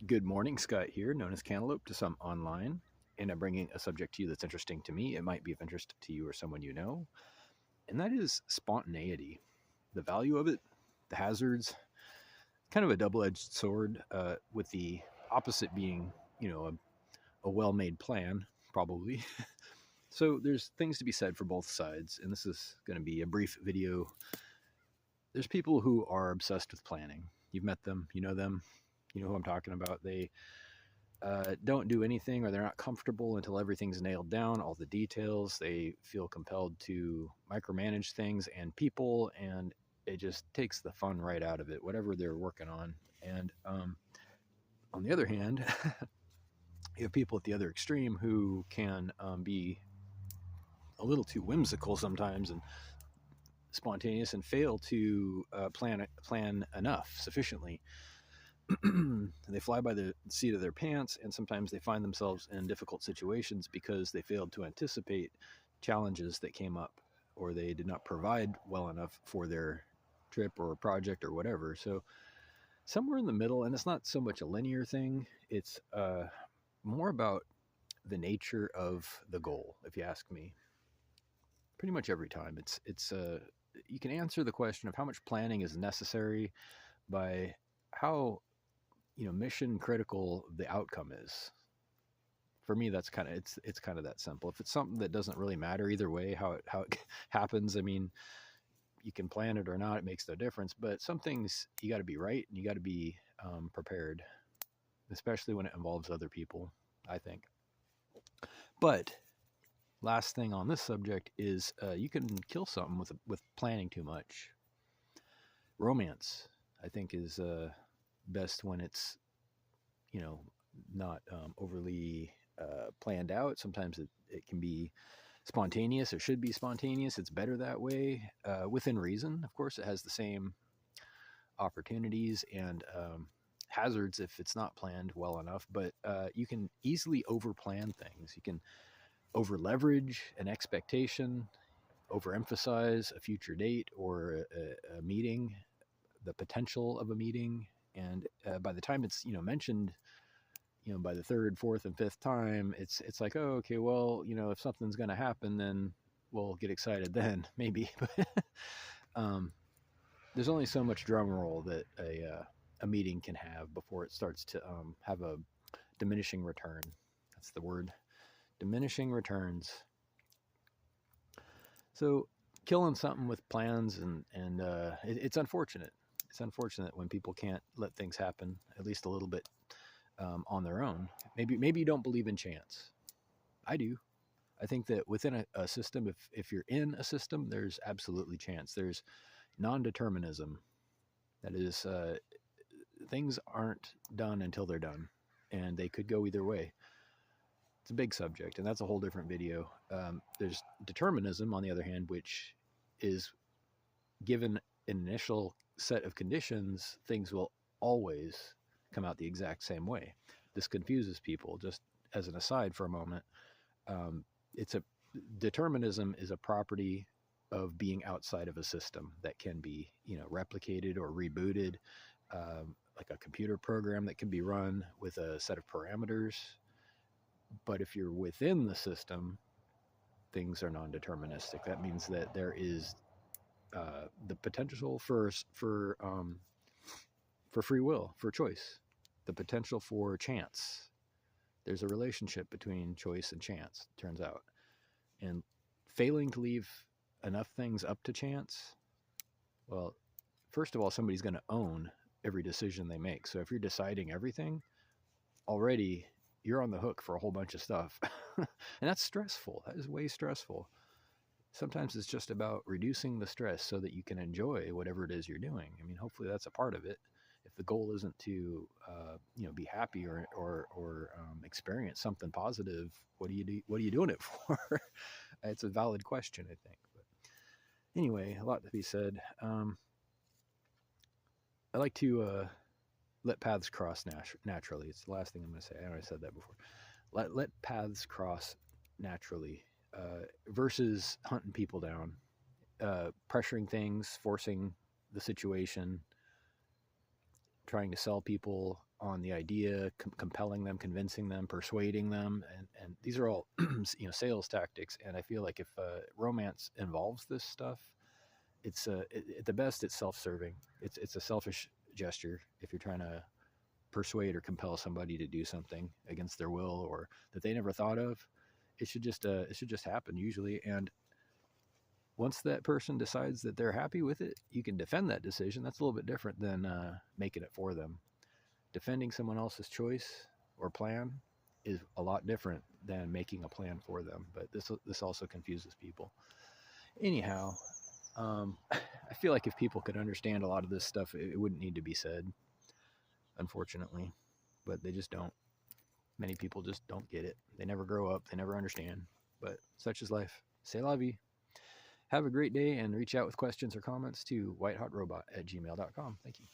Good morning, Scott here, known as Cantaloupe to some online, and I'm bringing a subject to you that's interesting to me. It might be of interest to you or someone you know, and that is spontaneity. The value of it, the hazards, kind of a double edged sword, with the opposite being, a well made plan, probably. So there's things to be said for both sides, and this is going to be a brief video. There's people who are obsessed with planning. You've met them, you know them, you know who I'm talking about. They don't do anything or they're not comfortable until everything's nailed down, all the details. They feel compelled to micromanage things and people, and it just takes the fun right out of it, whatever they're working on. And on the other hand, you have people at the other extreme who can be a little too whimsical sometimes and spontaneous and fail to plan enough sufficiently. They fly by the seat of their pants, and sometimes they find themselves in difficult situations because they failed to anticipate challenges that came up, or they did not provide well enough for their trip or project or whatever. So, somewhere in the middle, and it's not so much a linear thing, it's more about the nature of the goal, if you ask me. Pretty much every time, you can answer the question of how much planning is necessary by how mission critical the outcome is. For me, that's kind of it's kind of that simple. If it's something that doesn't really matter either way how it happens, I mean, you can plan it or not, it makes no difference. But some things you got to be right and you got to be prepared, especially when it involves other people, I think. But last thing on this subject is you can kill something with planning too much. Romance, I think, is best when it's you know not overly planned out. Sometimes it can be spontaneous or should be spontaneous. It's better that way, within reason. Of course, it has the same opportunities and hazards if it's not planned well enough. But you can easily overplan things. You can over leverage an expectation, overemphasize a future date or a meeting, the potential of a meeting, and by the time it's mentioned, by the third, fourth, and fifth time, it's like, oh, okay, well, if something's going to happen, then we'll get excited then, maybe. um, there's only so much drum roll that a meeting can have before it starts to have a diminishing return. That's the word, diminishing returns. So killing something with plans and it's unfortunate. It's unfortunate when people can't let things happen at least a little bit on their own. Maybe you don't believe in chance. I do. I think that within a system, if you're in a system, there's absolutely chance. There's non-determinism. That is, things aren't done until they're done, and they could go either way. It's a big subject, and that's a whole different video. There's determinism, on the other hand, which is given an initial set of conditions, things will always come out the exact same way. This confuses people. Just as an aside for a moment, it's a determinism is a property of being outside of a system that can be replicated or rebooted, like a computer program that can be run with a set of parameters. But if you're within the system, things are non-deterministic. That means that there is the potential for free will, for choice, the potential for chance. There's a relationship between choice and chance, it turns out. And failing to leave enough things up to chance, well, first of all, somebody's going to own every decision they make. So if you're deciding everything, already you're on the hook for a whole bunch of stuff. And that's stressful. That is way stressful. Sometimes it's just about reducing the stress so that you can enjoy whatever it is you're doing. I mean, hopefully that's a part of it. If the goal isn't to, be happy or experience something positive, what do you do? What are you doing it for? It's a valid question, I think. But anyway, a lot to be said. I like to let paths cross naturally. It's the last thing I'm going to say. I know I said that before. Let paths cross naturally, versus hunting people down, pressuring things, forcing the situation, trying to sell people on the idea, compelling them, convincing them, persuading them, and these are all sales tactics. And I feel like if romance involves this stuff, it's at the best it's self-serving. It's a selfish gesture if you're trying to persuade or compel somebody to do something against their will or that they never thought of. It should just happen usually. And once that person decides that they're happy with it, you can defend that decision. That's a little bit different than making it for them. Defending someone else's choice or plan is a lot different than making a plan for them. But this also confuses people. Anyhow, I feel like if people could understand a lot of this stuff, it wouldn't need to be said, unfortunately. But they just don't. Many people just don't get it. They never grow up. They never understand. But such is life. C'est la vie. Have a great day and reach out with questions or comments to whitehotrobot@gmail.com. Thank you.